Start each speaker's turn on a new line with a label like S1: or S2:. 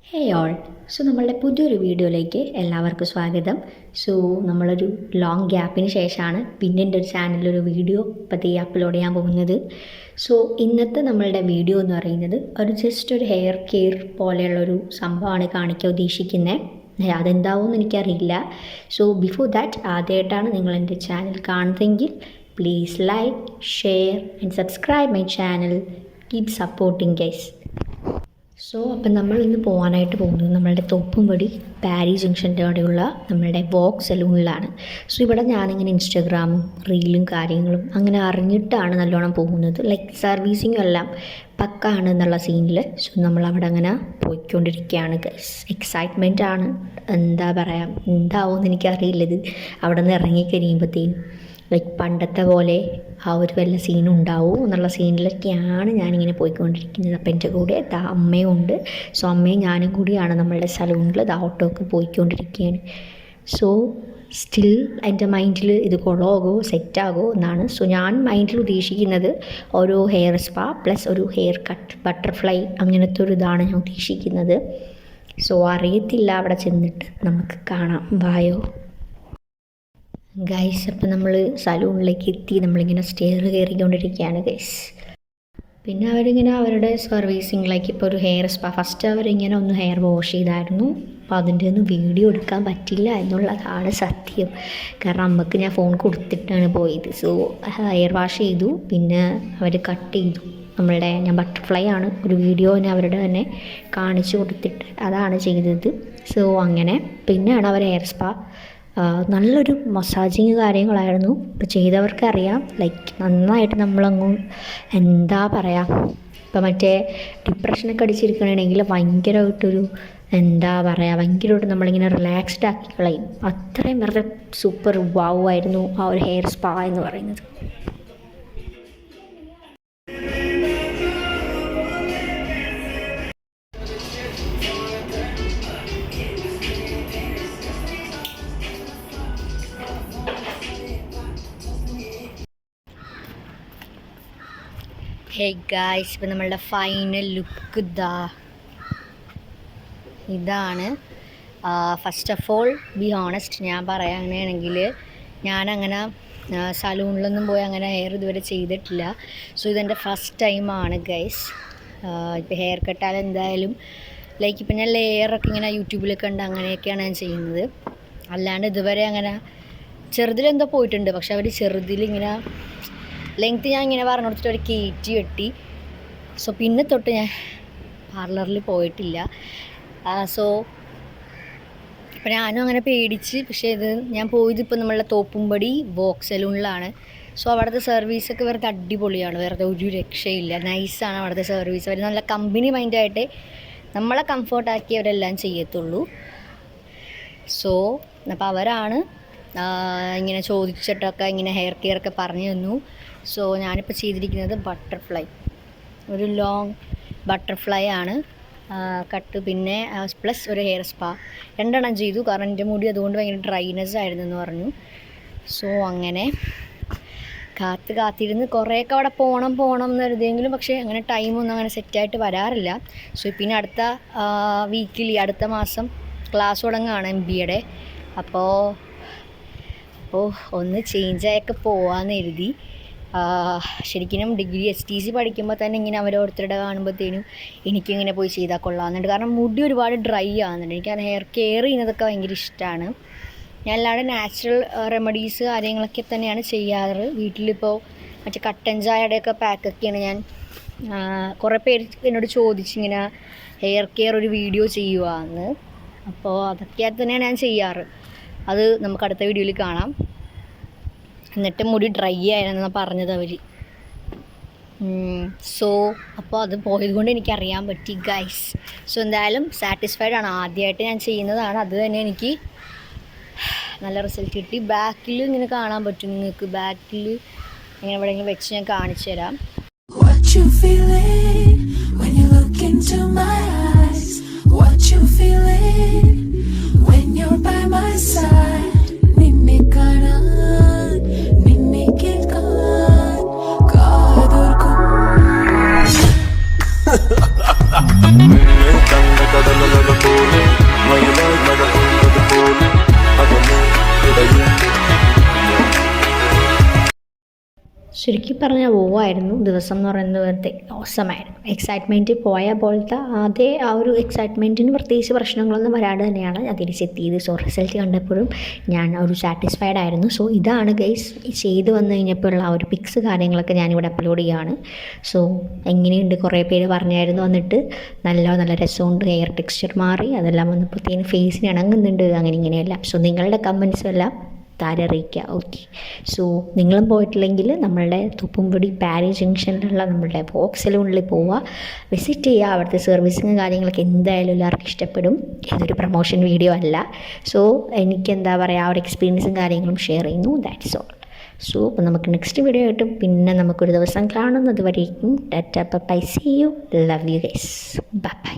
S1: ഹേ all. നമ്മളുടെ പുതിയൊരു വീഡിയോയിലേക്ക് എല്ലാവർക്കും സ്വാഗതം. നമ്മളൊരു ലോങ് ഗ്യാപ്പിന് ശേഷമാണ് പിന്നെ എൻ്റെ ഒരു ചാനലിലൊരു വീഡിയോ പതിയെ അപ്ലോഡ് ചെയ്യാൻ പോകുന്നത്. ഇന്നത്തെ നമ്മളുടെ വീഡിയോ എന്ന് പറയുന്നത് ജസ്റ്റ് ഒരു ഹെയർ കെയർ പോലെയുള്ളൊരു സംഭവമാണ് കാണിക്കാൻ ഉദ്ദേശിക്കുന്നത്. അതെന്താവുമെന്ന് എനിക്കറിയില്ല. ബിഫോർ ദാറ്റ്, ആദ്യമായിട്ടാണ് നിങ്ങൾ എൻ്റെ ചാനൽ കാണുന്നതെങ്കിൽ please like, share and subscribe my channel. Keep supporting guys. അപ്പം നമ്മൾ ഇന്ന് പോകാനായിട്ട് പോകുന്നത് നമ്മളുടെ തോപ്പുംപടി പാരി ജംഗ്ഷൻ്റെ അവിടെയുള്ള നമ്മളുടെ വോക്ക് സലൂണിലാണ്. ഇവിടെ ഞാനിങ്ങനെ ഇൻസ്റ്റാഗ്രാമും റീലും കാര്യങ്ങളും അങ്ങനെ അറിഞ്ഞിട്ടാണ് നല്ലോണം പോകുന്നത്. ലൈക്ക് സർവീസിങ്ങും എല്ലാം പക്കാണ് എന്നുള്ള സീനിൽ. നമ്മളവിടെ അങ്ങനെ പോയിക്കൊണ്ടിരിക്കുകയാണ് ഗൈസ്. എക്സൈറ്റ്മെൻ്റ് ആണ്. എന്താ പറയുക, എന്താവുമെന്ന് എനിക്കറിയില്ലത്. അവിടെ നിന്ന് ഇറങ്ങിക്കഴിയുമ്പോഴത്തേനും ലൈക്ക് പണ്ടത്തെ പോലെ ആ ഒരു വല്ല സീനും ഉണ്ടാവും എന്നുള്ള സീനിലൊക്കെയാണ് ഞാനിങ്ങനെ പോയിക്കൊണ്ടിരിക്കുന്നത്. അപ്പം എൻ്റെ കൂടെ അമ്മയും ഉണ്ട്. അമ്മയും ഞാനും കൂടിയാണ് നമ്മളുടെ സലൂണിൽ ഓട്ടോക്ക് പോയിക്കൊണ്ടിരിക്കുകയാണ്. സ്റ്റിൽ എൻ്റെ മൈൻഡിൽ ഇത് കൊളാകോ സെറ്റാകോ എന്നാണ്. ഞാൻ മൈൻഡിൽ ഉദ്ദേശിക്കുന്നത് ഒരു ഹെയർ സ്പാ പ്ലസ് ഒരു ഹെയർ കട്ട്, ബട്ടർഫ്ലൈ അങ്ങനത്തെ ഒരു ഇതാണ് ഞാൻ ഉദ്ദേശിക്കുന്നത്. അറിയത്തില്ല, അവിടെ ചെന്നിട്ട് നമുക്ക് കാണാം. വായോ ഗൈസ്. അപ്പം നമ്മൾ സലൂണിലേക്ക് എത്തി. നമ്മളിങ്ങനെ സ്റ്റെയർ കയറിക്കൊണ്ടിരിക്കുകയാണ് ഗൈസ്. പിന്നെ അവരിങ്ങനെ അവരുടെ സർവീസിങ്ങിലേക്ക് ഇപ്പോൾ ഒരു ഹെയർ സ്പാ ഫസ്റ്റ് അവരിങ്ങനെ ഒന്ന് ഹെയർ വാഷ് ചെയ്തായിരുന്നു. അപ്പോൾ അതിൻ്റെ ഒന്നും വീഡിയോ എടുക്കാൻ പറ്റില്ല എന്നുള്ളതാണ് സത്യം. കാരണം അമ്മക്ക് ഞാൻ ഫോൺ കൊടുത്തിട്ടാണ് പോയത്. ഹെയർ വാഷ് ചെയ്തു, പിന്നെ അവർ കട്ട് ചെയ്തു. ഞാൻ ബട്ടർഫ്ലൈ ആണ് ഒരു വീഡിയോ അവരുടെ തന്നെ കാണിച്ചു കൊടുത്തിട്ട് അതാണ് ചെയ്തത്. അങ്ങനെ പിന്നെയാണ് അവർ ഹെയർ സ്പാ നല്ലൊരു മസാജിങ് കാര്യങ്ങളായിരുന്നു. ഇപ്പോൾ ചെയ്തവർക്കറിയാം. ലൈക്ക് നന്നായിട്ട് നമ്മളങ്ങും എന്താ പറയുക, ഇപ്പോൾ മറ്റേ ഡിപ്രഷനൊക്കെ അടിച്ചിരിക്കണമെങ്കിൽ ഭയങ്കരമായിട്ടൊരു എന്താ പറയുക, ഭയങ്കരമായിട്ട് നമ്മളിങ്ങനെ റിലാക്സ്ഡ് ആക്കി കളയും. അത്രയും വെറുതെ സൂപ്പർ വാവ് ആയിരുന്നു ആ ഒരു ഹെയർ സ്പാ എന്ന് പറയുന്നത്. ഹേ ഗായ്സ്, ഇപ്പം നമ്മളുടെ ഫൈനൽ ലുക്ക് ഇതാണ്. First of all be honest, ഞാൻ പറയുകയാണെങ്കിൽ ഞാനങ്ങനെ സലൂണിലൊന്നും പോയി അങ്ങനെ ഹെയർ ഇതുവരെ ചെയ്തിട്ടില്ല. ഇതെൻ്റെ ഫസ്റ്റ് ടൈമാണ് ഗൈസ്. ഇപ്പോൾ ഹെയർ കട്ടാൽ എന്തായാലും ലൈക്ക് ഇപ്പം ഞാൻ ലെയറൊക്കെ ഇങ്ങനെ യൂട്യൂബിലൊക്കെ ഉണ്ട്, അങ്ങനെയൊക്കെയാണ് ഞാൻ ചെയ്യുന്നത്. അല്ലാണ്ട് ഇതുവരെ അങ്ങനെ ചെറുതിലെന്തോ പോയിട്ടുണ്ട്. പക്ഷെ അവർ ചെറുതിലിങ്ങനെ ലെങ്ത്ത് ഞാൻ ഇങ്ങനെ പറഞ്ഞു കൊടുത്തിട്ട് ഒരു കയറ്റി വെട്ടി. പിന്നെ തൊട്ട് ഞാൻ പാർലറിൽ പോയിട്ടില്ല. ഇപ്പം ഞാനും അങ്ങനെ പേടിച്ച്. പക്ഷേ ഇത് ഞാൻ പോയത് ഇപ്പോൾ നമ്മളുടെ തോപ്പുംപടി വോക്ക് സലൂണിലാണ്. അവിടുത്തെ സർവീസൊക്കെ വെറുതെ അടിപൊളിയാണ്, വെറുതെ ഒരു രക്ഷയില്ല. നൈസാണ് അവിടുത്തെ സർവീസ്. അവർ നല്ല കമ്പനി മൈൻഡായിട്ട് നമ്മളെ കംഫർട്ടാക്കി അവരെല്ലാം ചെയ്യത്തുള്ളൂ. അപ്പോൾ അവരാണ് ഇങ്ങനെ ചോദിച്ചിട്ടൊക്കെ ഇങ്ങനെ ഹെയർ കെയർ ഒക്കെ പറഞ്ഞു തന്നു. ഞാനിപ്പോൾ ചെയ്തിരിക്കുന്നത് ബട്ടർഫ്ലൈ, ഒരു ലോങ് ബട്ടർഫ്ലൈ ആണ് കട്ട്, പിന്നെ പ്ലസ് ഒരു ഹെയർ സ്പാ രണ്ടെണ്ണം ചെയ്തു. കാരണം എൻ്റെ മുടി അതുകൊണ്ട് ഭയങ്കര ഡ്രൈനെസ് ആയിരുന്നു എന്ന് പറഞ്ഞു. അങ്ങനെ കാത്തിരുന്ന് കുറേയൊക്കെ അവിടെ പോകണം എന്ന് കരുതിയെങ്കിലും പക്ഷേ അങ്ങനെ ടൈമൊന്നും അങ്ങനെ സെറ്റായിട്ട് വരാറില്ല. പിന്നെ അടുത്ത വീക്കിലി അടുത്ത മാസം ക്ലാസ് തുടങ്ങുകയാണ് MBAയുടെ. അപ്പോൾ ഒന്ന് ചേഞ്ചായൊക്കെ പോകാമെന്ന് കരുതി. ശരിക്കും ഡിഗ്രി STC പഠിക്കുമ്പോൾ തന്നെ ഇങ്ങനെ അവരോരുത്തരുടെ കാണുമ്പോഴത്തേനും എനിക്കിങ്ങനെ പോയി ചെയ്താൽ കൊള്ളാമെന്നുണ്ട്. കാരണം മുടി ഒരുപാട് ഡ്രൈ ആകുന്നുണ്ട്. എനിക്ക് ഹെയർ കെയർ ചെയ്യുന്നതൊക്കെ ഭയങ്കര ഇഷ്ടമാണ്. ഞാൻ അല്ലാതെ നാച്ചുറൽ റെമഡീസ് കാര്യങ്ങളൊക്കെ തന്നെയാണ് ചെയ്യാറ്. വീട്ടിലിപ്പോൾ മറ്റേ കട്ടൻ ചായയുടെയൊക്കെ പാക്കൊക്കെയാണ് ഞാൻ. കുറേ പേര് എന്നോട് ചോദിച്ചിങ്ങനെ ഹെയർ കെയർ ഒരു വീഡിയോ ചെയ്യുവാന്ന്. അപ്പോൾ അതൊക്കെ തന്നെയാണ് ഞാൻ ചെയ്യാറ്. അത് നമുക്ക് അടുത്ത വീഡിയോയിൽ കാണാം. എന്നിട്ട് മുടി ഡ്രൈ ആയിരുന്നെന്ന് പറഞ്ഞത് അവർ. അപ്പോൾ അത് പോയത് കൊണ്ട് എനിക്കറിയാൻ പറ്റി ഗൈസ്. എന്തായാലും സാറ്റിസ്ഫൈഡ് ആണ്. ആദ്യമായിട്ട് ഞാൻ ചെയ്യുന്നതാണ്. അത് തന്നെ എനിക്ക് നല്ല റിസൾട്ട് കിട്ടി. ബാക്കിൽ ഇങ്ങനെ കാണാൻ പറ്റും നിങ്ങൾക്ക്. ബാക്കിൽ ഇങ്ങനെ എവിടെയെങ്കിലും വെച്ച് ഞാൻ കാണിച്ചു തരാം. ചുരുക്കി പറഞ്ഞാൽ പോവായിരുന്നു ദിവസം എന്ന് പറയുന്നത് വെറുതെ ഓസമായിരുന്നു. എക്സൈറ്റ്മെൻറ്റ് പോയ പോലത്തെ അതേ ആ ഒരു എക്സൈറ്റ്മെൻറ്റിന് പ്രത്യേകിച്ച് പ്രശ്നങ്ങളൊന്നും വരാതെ തന്നെയാണ് ഞാൻ തിരിച്ചെത്തിയത്. സോ റിസൾട്ട് കണ്ടപ്പോഴും ഞാൻ ഒരു സാറ്റിസ്ഫൈഡ് ആയിരുന്നു. സോ ഇതാണ് ഗൈസ് ചെയ്ത് വന്നു കഴിഞ്ഞപ്പോഴുള്ള ആ ഒരു പിക്സ് കാര്യങ്ങളൊക്കെ ഞാനിവിടെ അപ്ലോഡ് ചെയ്യുകയാണ്. സോ എങ്ങനെയുണ്ട്, കുറേ പേര് പറഞ്ഞായിരുന്നു വന്നിട്ട് നല്ല രസമുണ്ട്, ഹെയർ ടെക്സ്ചർ മാറി, അതെല്ലാം വന്നപ്പോഴത്തേന് ഫേസിന് ഇണങ്ങുന്നുണ്ട്, അങ്ങനെ ഇങ്ങനെയെല്ലാം. സോ നിങ്ങളുടെ കമൻസും എല്ലാം താരം അറിയിക്കുക. ഓക്കെ, സോ നിങ്ങളും പോയിട്ടില്ലെങ്കിൽ നമ്മളുടെ തുപ്പുംപടി പാരി ജംഗ്ഷനിലുള്ള നമ്മളുടെ വോക്ക് സലൂണിൽ പോവുക, വിസിറ്റ് ചെയ്യുക. അവിടുത്തെ സർവീസിങ് കാര്യങ്ങളൊക്കെ എന്തായാലും എല്ലാവർക്കും ഇഷ്ടപ്പെടും. ഇതൊരു പ്രൊമോഷൻ വീഡിയോ അല്ല. സോ എനിക്ക് എന്താ പറയുക, ആ ഒരു എക്സ്പീരിയൻസും കാര്യങ്ങളും ഷെയർ ചെയ്യുന്നു. That's all. സോ അപ്പോൾ നമുക്ക് നെക്സ്റ്റ് വീഡിയോ ആയിട്ടും പിന്നെ നമുക്കൊരു ദിവസം കാണുന്നത് വരേക്കും tata bye, see you, love you guys, by.